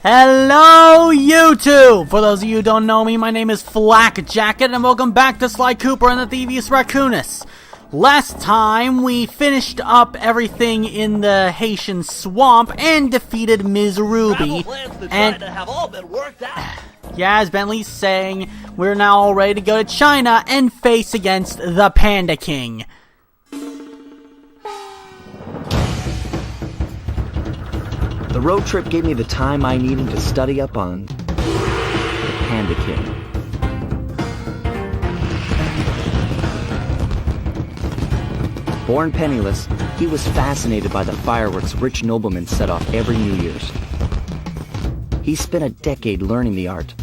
Hello, YouTube! For those of you who don't know me, my name is Flack Jacket, and welcome back to Sly Cooper and the Thievius Raccoonus. Last time, we finished up everything in the Haitian swamp and defeated Ms. Ruby. And have all been worked out. yeah, as Bentley's saying, we're now all ready to go to China and face against the Panda King. The road trip gave me the time I needed to study up on the Panda King. Born penniless, he was fascinated by the fireworks rich noblemen set off every New Year's. He spent a decade learning the art.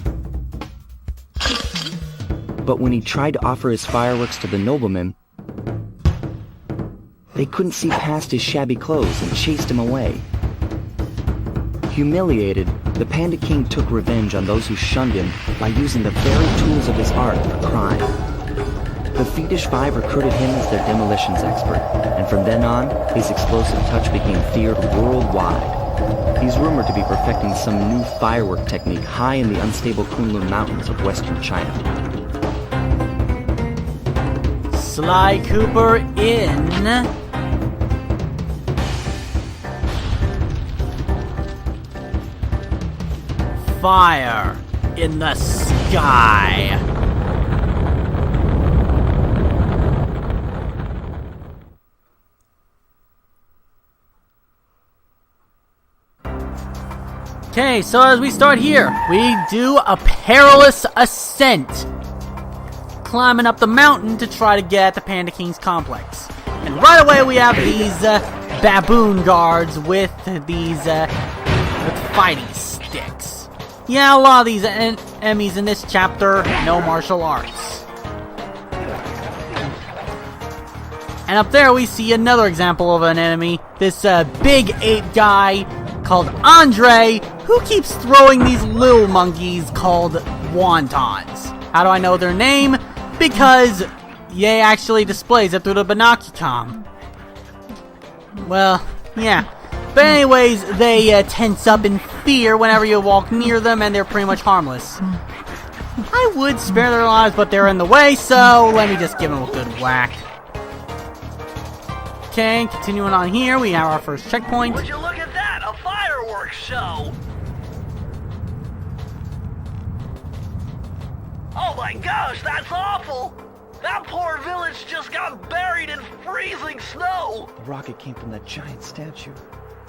But when he tried to offer his fireworks to the noblemen, they couldn't see past his shabby clothes and chased him away. Humiliated, the Panda King took revenge on those who shunned him by using the very tools of his art for crime. The Fiendish Five recruited him as their demolitions expert, and from then on, his explosive touch became feared worldwide. He's rumored to be perfecting some new firework technique high in the unstable Kunlun Mountains of western China. Sly Cooper in... Fire in the sky. Okay, so as we start here, we do a perilous ascent, climbing up the mountain to try to get at the Panda King's complex. And right away we have these baboon guards with these fighting sticks. Yeah, a lot of these enemies in this chapter know martial arts. And up there we see another example of an enemy. This big ape guy called Andre, who keeps throwing these little monkeys called wontons. How do I know their name? Because Ye actually displays it through the binoculcom. Well, yeah. But anyways, they tense up in fear whenever you walk near them, and they're pretty much harmless. I would spare their lives, but they're in the way, so let me just give them a good whack. Okay, continuing on here, we have our first checkpoint. Would you look at that? A fireworks show! Oh my gosh, that's awful! That poor village just got buried in freezing snow! The rocket came from that giant statue.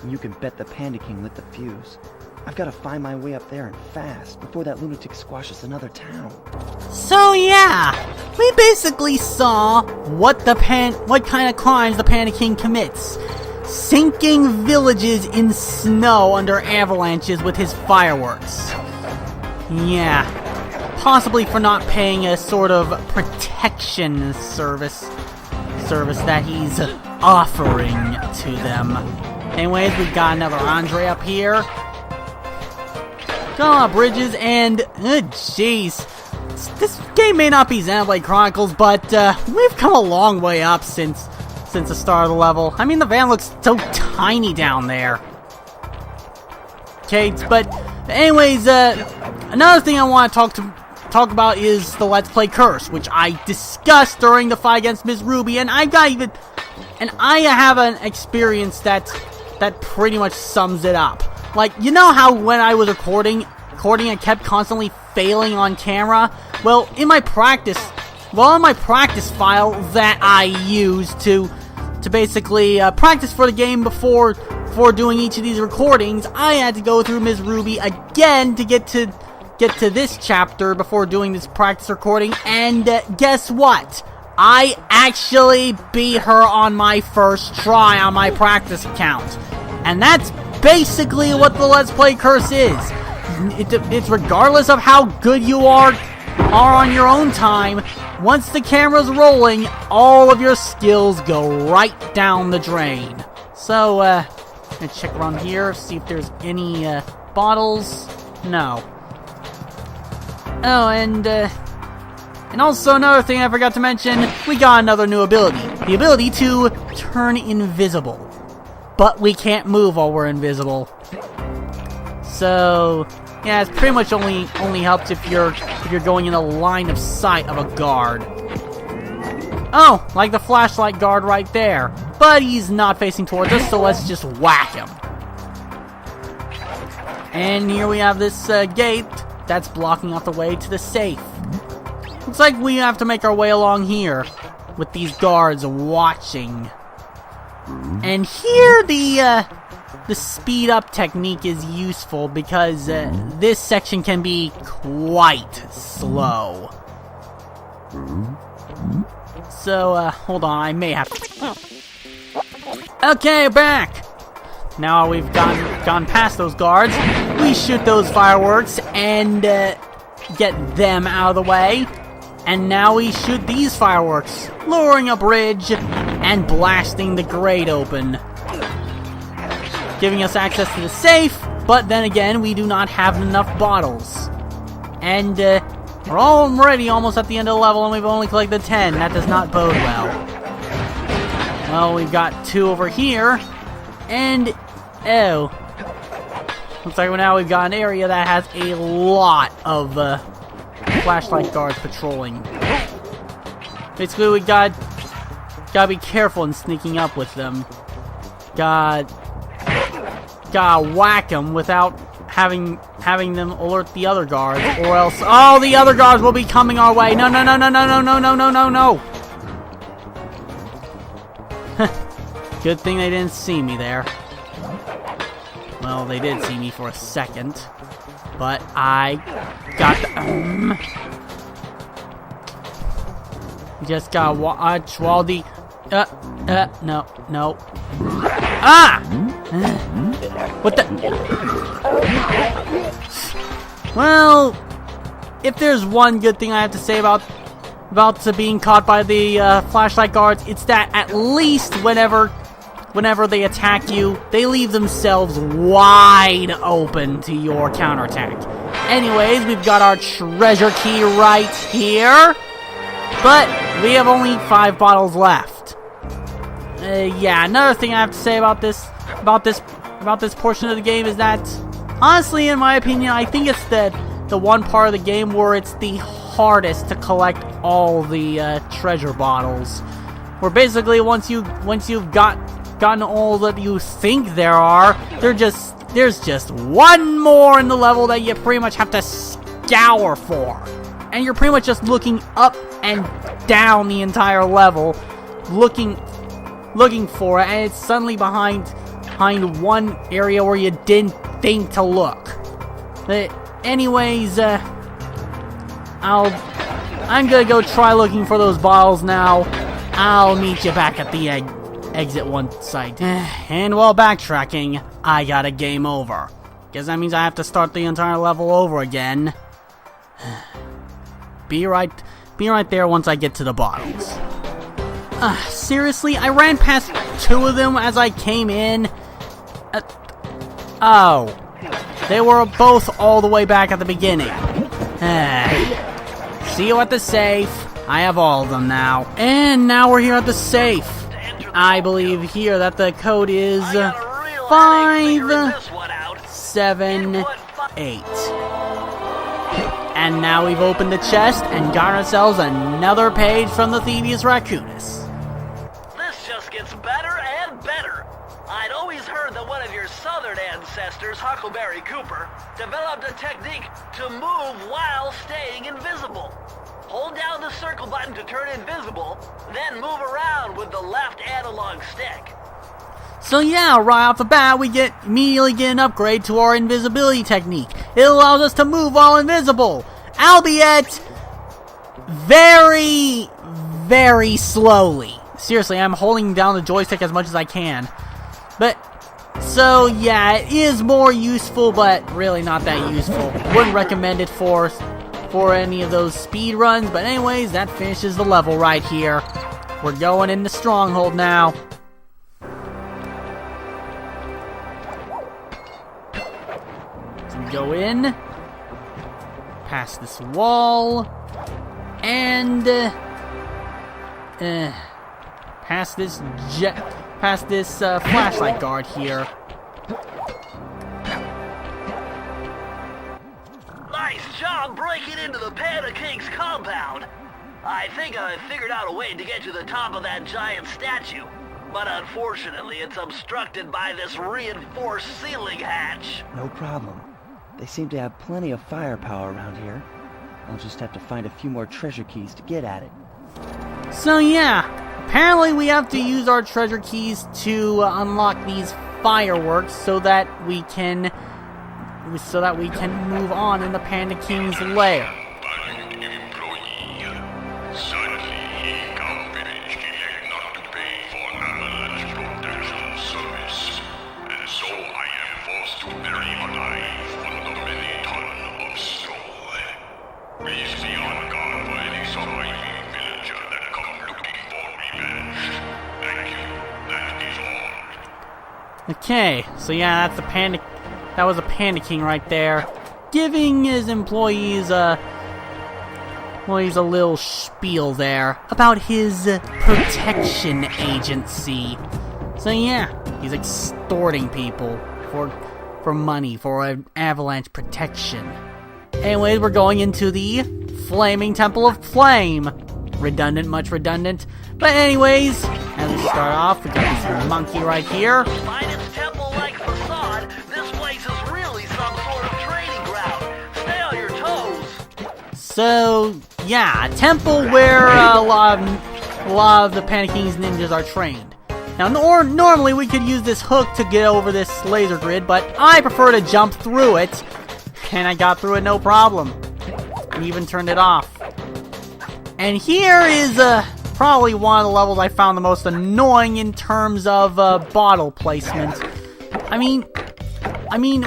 And you can bet the Panda King lit the fuse. I've got to find my way up there and fast before that lunatic squashes another town. So yeah, we basically saw what kind of crimes the Panda King commits. Sinking villages in snow under avalanches with his fireworks. Yeah, possibly for not paying a sort of protection service that he's offering to them. Anyways, we've got another Andre up here. Got a lot of bridges, and jeez, this game may not be Xenoblade Chronicles, but we've come a long way up since the start of the level. I mean, the van looks so tiny down there. Okay, but anyways, another thing I want to talk about is the Let's Play curse, which I discussed during the fight against Ms. Ruby, and I have an experience that pretty much sums it up. Like, you know how when I was recording I kept constantly failing on camera? Well, in my practice file that I used to basically practice for the game before doing each of these recordings, I had to go through Ms. Ruby again to get to this chapter before doing this practice recording, and guess what? I actually beat her on my first try on my practice account. And that's basically what the Let's Play curse is. It's regardless of how good you are on your own time, once the camera's rolling, all of your skills go right down the drain. So, I'm gonna check around here, see if there's any bottles. No. Oh, and also another thing I forgot to mention, we got another new ability. The ability to turn invisible. But we can't move while we're invisible. So yeah, it's pretty much only helps if you're going in the line of sight of a guard. Oh, like the flashlight guard right there. But he's not facing towards us, so let's just whack him. And here we have this gate that's blocking off the way to the safe. Looks like we have to make our way along here with these guards watching. And here the speed up technique is useful because this section can be quite slow. So hold on, I may have to... Okay, back! Now we've gone past those guards. We shoot those fireworks and get them out of the way. And now we shoot these fireworks, lowering a bridge and blasting the grate open, giving us access to the safe. But then again, we do not have enough bottles. And we're already almost at the end of the level and we've only collected 10. That does not bode well. Well, we've got 2 over here. And, oh. Looks like now we've got an area that has a lot of flashlight guards patrolling. Basically, we gotta be careful in sneaking up with them. Gotta whack them without having them alert the other guards, or else all the other guards will be coming our way. No, no, no, no, no, no, no, no, no, no, no. Good thing they didn't see me there. Well, they did see me for a second, but I got the... just gotta watch while the... no, no. Ah! What the... Well, if there's one good thing I have to say about being caught by the flashlight guards, it's that at least whenever they attack you, they leave themselves wide open to your counterattack. Anyways, we've got our treasure key right here, but we have only 5 bottles left. Yeah, another thing I have to say about this portion of the game is that, honestly, in my opinion, I think it's the one part of the game where it's the hardest to collect all the treasure bottles. Where basically once you've gotten all that you think there are, there's just one more in the level that you pretty much have to scour for. And you're pretty much just looking up and down the entire level, looking for it, and it's suddenly behind one area where you didn't think to look. But anyways, I'm gonna go try looking for those bottles now. I'll meet you back at the exit 1 site. And while backtracking, I got a game over. Guess that means I have to start the entire level over again. Be right there once I get to the bottles. Seriously, I ran past 2 of them as I came in. Oh, they were both all the way back at the beginning. See you at the safe. I have all of them now. And now we're here at the safe. I believe here that the code is 578. And now we've opened the chest and got ourselves another page from the Thievius Raccoonus. This just gets better and better. I'd always heard that one of your southern ancestors, Huckleberry Cooper, developed a technique to move while staying invisible. Hold down the circle button to turn invisible, then move around with the left analog stick. So yeah, right off the bat, we immediately get an upgrade to our invisibility technique. It allows us to move while invisible, albeit very, very slowly. Seriously, I'm holding down the joystick as much as I can. But, so yeah, it is more useful, but really not that useful. Wouldn't recommend it for any of those speed runs, but anyways, that finishes the level right here. We're going into Stronghold now. So we go in, past this wall, and past this flashlight guard here. Nice job breaking into the Panda King's compound. I think I figured out a way to get to the top of that giant statue. But unfortunately, it's obstructed by this reinforced ceiling hatch. No problem. They seem to have plenty of firepower around here. I'll just have to find a few more treasure keys to get at it. So yeah, apparently we have to use our treasure keys to unlock these fireworks so that we can move on in the Panda King's lair. Okay, so yeah, that's the Panda. That was a Panda King right there, giving his employees a little spiel there about his protection agency. So yeah, he's extorting people for money for an avalanche protection. Anyways, we're going into the Flaming Temple of Flame. Redundant, much redundant. But anyways, as we start off, we got this monkey right here. Despite its temple-like facade, this place is really some sort of training ground. Stay on your toes. So yeah, a temple where a lot of the Panda King's ninjas are trained. Now, normally we could use this hook to get over this laser grid, but I prefer to jump through it, and I got through it no problem. And even turned it off. And here is probably one of the levels I found the most annoying in terms of bottle placement. I mean,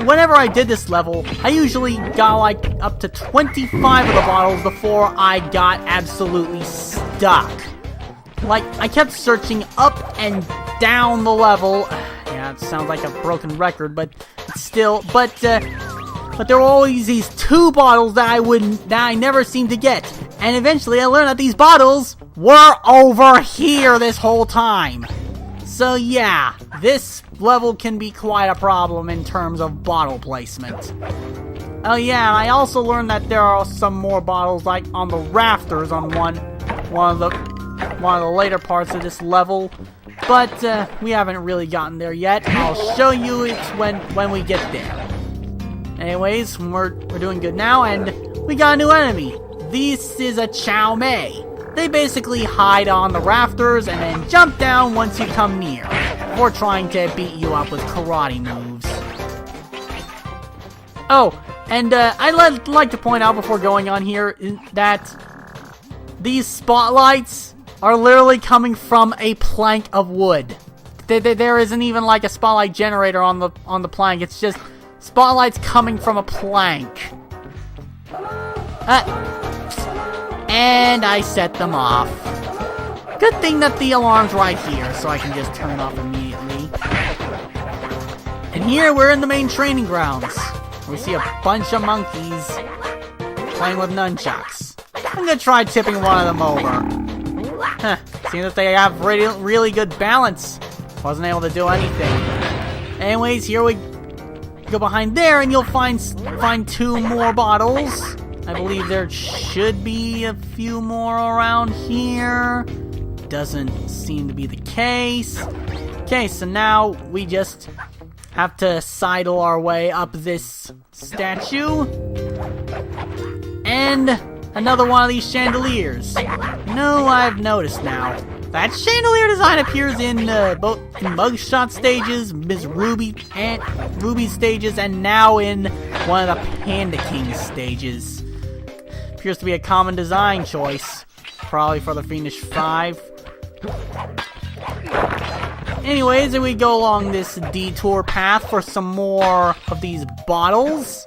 whenever I did this level, I usually got like up to 25 of the bottles before I got absolutely stuck. Like, I kept searching up and down the level. Yeah, it sounds like a broken record, but still, but there were always these 2 bottles that I never seemed to get. And eventually I learned that these bottles were over here this whole time. So yeah, this level can be quite a problem in terms of bottle placement. Oh yeah, and I also learned that there are some more bottles like on the rafters on one of the later parts of this level. But we haven't really gotten there yet. I'll show you it when we get there. Anyways, we're doing good now, and we got a new enemy. This is a Chow Mei. They basically hide on the rafters and then jump down once you come near, or trying to beat you up with karate moves. Oh, and I'd like to point out before going on here that these spotlights are literally coming from a plank of wood. There isn't even like a spotlight generator on the plank. It's just spotlights coming from a plank. And I set them off. Good thing that the alarm's right here, so I can just turn it off immediately. And here we're in the main training grounds. We see a bunch of monkeys playing with nunchucks. I'm gonna try tipping one of them over. Huh, seems that they have really good balance. Wasn't able to do anything. Anyways, here we go behind there, and you'll find 2 more bottles. I believe there should be a few more around here. Doesn't seem to be the case. Okay, so now we just have to sidle our way up this statue. And another one of these chandeliers. I've noticed now. That chandelier design appears in both the Mugshot stages, Ms. Ruby's stages, and now in one of the Panda King stages. Appears to be a common design choice, probably for the Fiendish 5. Anyways, we go along this detour path for some more of these bottles,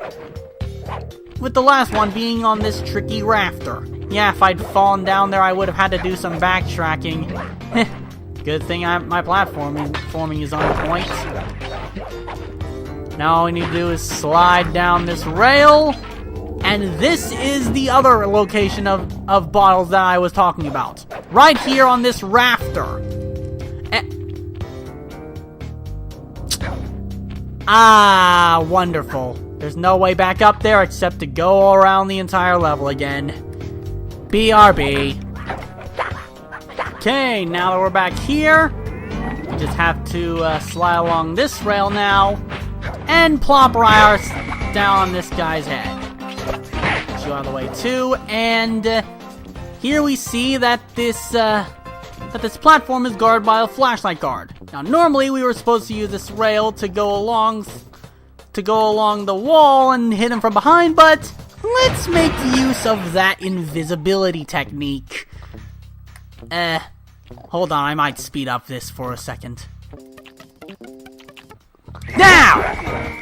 with the last one being on this tricky rafter. Yeah, if I'd fallen down there, I would have had to do some backtracking. Good thing my platforming is on point. Now all we need to do is slide down this rail, and this is the other location of bottles that I was talking about. Right here on this rafter. Wonderful. There's no way back up there except to go around the entire level again. BRB. Okay, now that we're back here, we just have to slide along this rail now and plop right down on this guy's head. Get you out of the way too, and here we see that this platform is guarded by a flashlight guard. Now, normally we were supposed to use this rail to go along the wall and hit him from behind, but let's make use of that invisibility technique. Hold on, I might speed up this for a second. Now!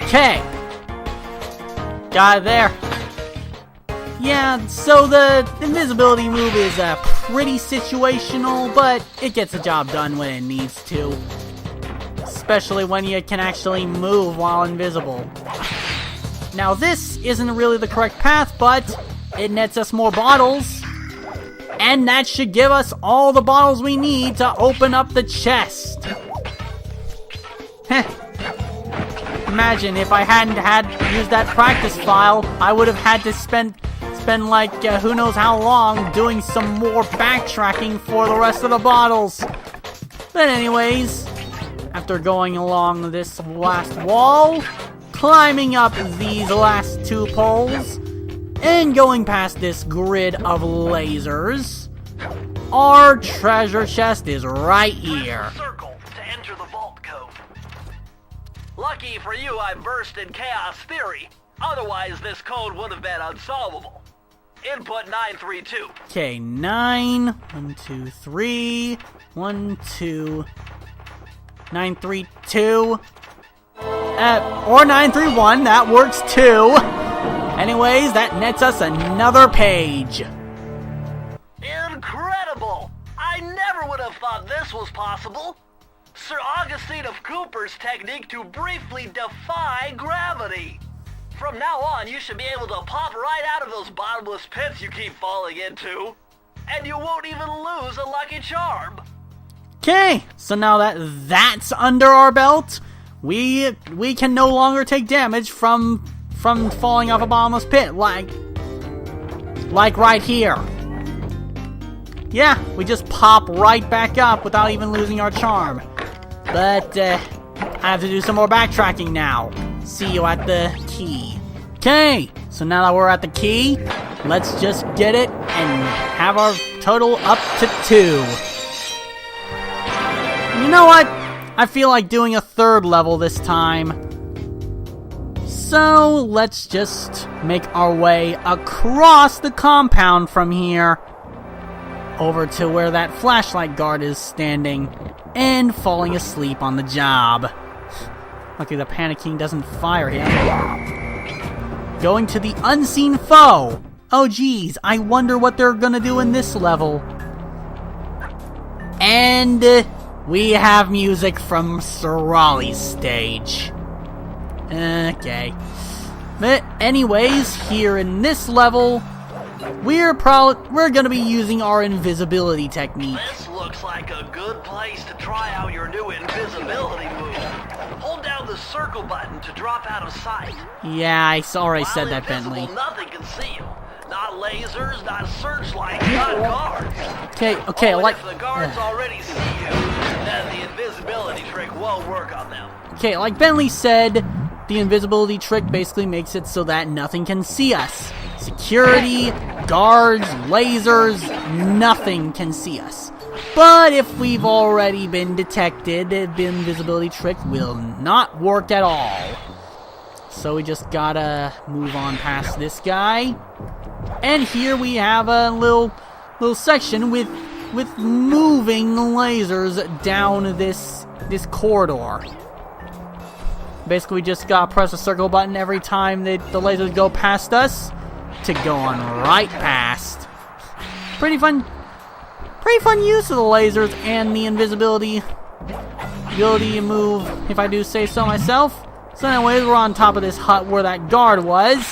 Okay. Got it there. Yeah, so the invisibility move is pretty situational, but it gets the job done when it needs to. Especially when you can actually move while invisible. Now this isn't really the correct path, but it nets us more bottles. And that should give us all the bottles we need to open up the chest. Heh. Imagine if I hadn't used that practice file, I would have had to spend like who knows how long doing some more backtracking for the rest of the bottles. But anyways, after going along this last wall, climbing up these last two poles, and going past this grid of lasers, our treasure chest is right here. Circle to enter the vault code. Lucky for you, I burst in chaos theory. Otherwise, this code would have been unsolvable. Input 932. Okay, 9, 1, 2, 3, 1, 2, 932, or 931, that works too. Anyways, that nets us another page. Incredible! I never would have thought this was possible. Sir Augustine of Cooper's technique to briefly defy gravity. From now on, you should be able to pop right out of those bottomless pits you keep falling into, and you won't even lose a lucky charm. Okay, so now that that's under our belt, we can no longer take damage from falling off a bottomless pit, like right here. Yeah, we just pop right back up without even losing our charm. But I have to do some more backtracking now. See you at the key. Okay, so now that we're at the key, let's just get it and have our total up to 2. You know what? I feel like doing a third level this time. So let's just make our way across the compound from here over to where that flashlight guard is standing and falling asleep on the job. Luckily the Panda King doesn't fire him. Going to the unseen foe. Oh geez, I wonder what they're gonna do in this level. And we have music from Sir Raleigh's stage. Okay. But anyways, here in this level, we're gonna be using our invisibility technique. This looks like a good place to try out your new invisibility move. Hold down the circle button to drop out of sight. Yeah, I already While said that, invisible, Bentley. nothing can see you. Not lasers, not searchlights, not guards. Okay, Oh, like... if the guards already see you, then the invisibility trick won't work on them. Okay, like Bentley said, the invisibility trick basically makes it so that nothing can see us. Security, guards, lasers, nothing can see us. But if we've already been detected, the invisibility trick will not work at all. So we just gotta move on past this guy. And here we have a little section with moving lasers down this corridor. Basically, we just gotta press the circle button every time the lasers go past us to go on right past. Pretty fun use of the lasers and the invisibility move, if I do say so myself. So anyways, we're on top of this hut where that guard was.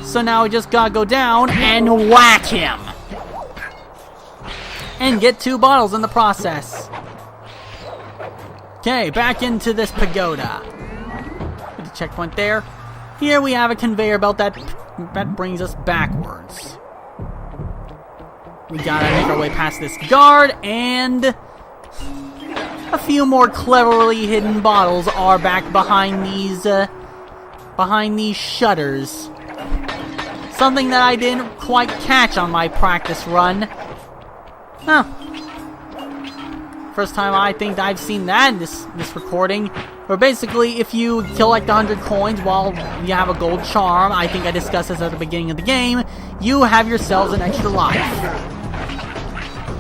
So now we just gotta go down and whack him. And get 2 bottles in the process. Okay, back into this pagoda. Get the checkpoint there. here we have a conveyor belt that brings us backwards. We gotta make our way past this guard, and a few more cleverly hidden bottles are back behind these shutters. Something that I didn't quite catch on my practice run. Huh. First time I think I've seen that in this recording. Where basically, if you collect 100 coins while you have a gold charm, I think I discussed this at the beginning of the game, you have yourselves an extra life.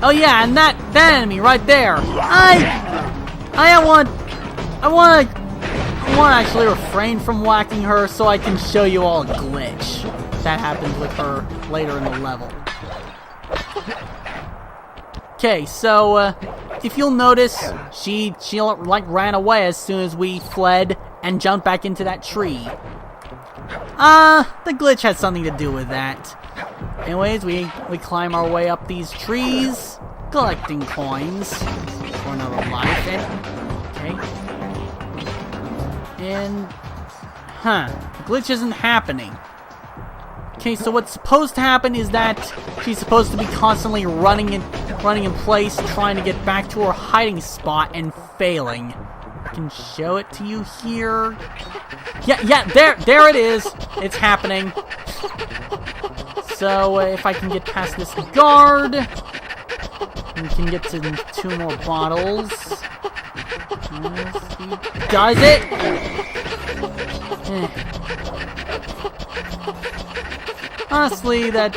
Oh yeah, and that enemy right there. I want to actually refrain from whacking her so I can show you all a glitch that happens with her later in the level. Okay, so if you'll notice, she like ran away as soon as we fled and jumped back into that tree. The glitch had something to do with that. Anyways, we climb our way up these trees, collecting coins for another life. And the glitch isn't happening. Okay, so what's supposed to happen is that she's supposed to be constantly running in place, trying to get back to her hiding spot and failing. I can show it to you here. Yeah, there it is. It's happening. So if I can get past this guard, we can get to 2 more bottles. Does it? Honestly, that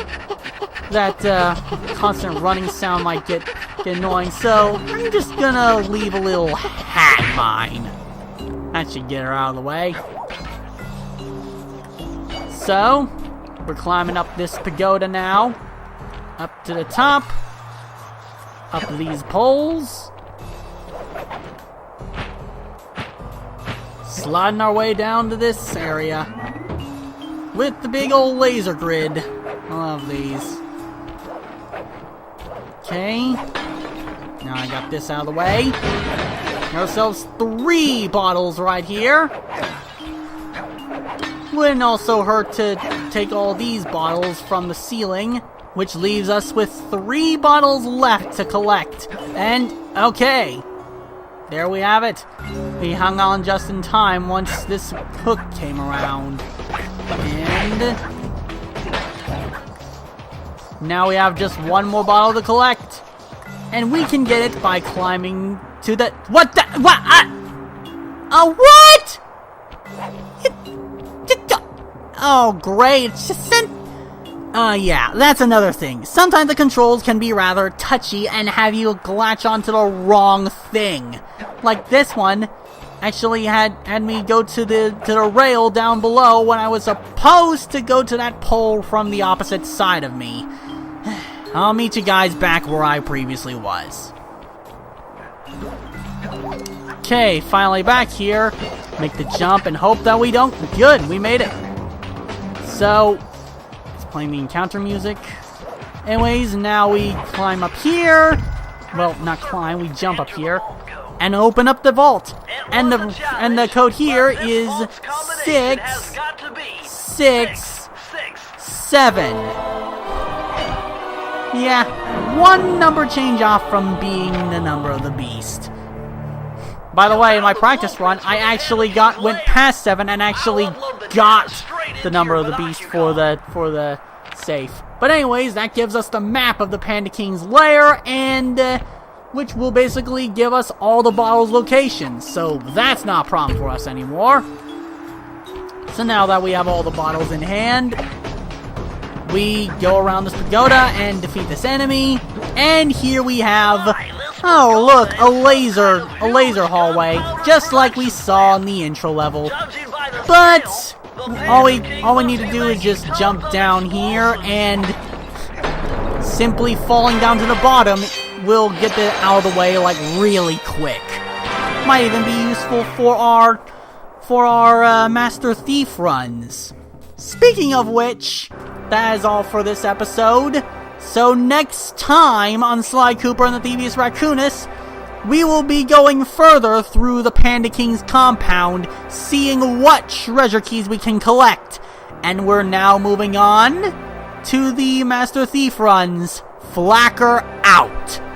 constant running sound might get annoying, so I'm just gonna leave a little hat mine. That should get her out of the way. So, we're climbing up this pagoda now. Up to the top. Up these poles. Sliding our way down to this area. With the big old laser grid. I love these. Okay. Now I got this out of the way. Got ourselves 3 bottles right here. Wouldn't also hurt to take all these bottles from the ceiling, which leaves us with 3 bottles left to collect. And, okay. There we have it. We hung on just in time once this hook came around. And now we have just 1 more bottle to collect. And we can get it by climbing to the... What the... What? What? Oh, great. It's just sent... yeah, that's another thing. Sometimes the controls can be rather touchy and have you latch onto the wrong thing. Like this one actually had me go to the rail down below when I was supposed to go to that pole from the opposite side of me. I'll meet you guys back where I previously was. Okay, finally back here. Make the jump and hope that we don't... Good, we made it. So, it's playing the encounter music. Anyways, now we climb up here. Well, not climb, we jump up here. And open up the vault. And the code here is 667. Yeah, 1 number change off from being the number of the beast. By the way, in my practice run, I actually went past 7 and actually got the number of the beast for the safe. But anyways, that gives us the map of the Panda King's lair, and which will basically give us all the bottles' locations. So that's not a problem for us anymore. So now that we have all the bottles in hand, we go around this pagoda and defeat this enemy. And here we have, oh look, a laser hallway, just like we saw in the intro level. But all we need to do is just jump down here, and simply falling down to the bottom will get it out of the way like really quick. Might even be useful for our Master Thief runs. Speaking of which, that is all for this episode. So next time on Sly Cooper and the Thievius Raccoonus, we will be going further through the Panda King's compound, seeing what treasure keys we can collect. And we're now moving on to the Master Thief runs. Flacker out.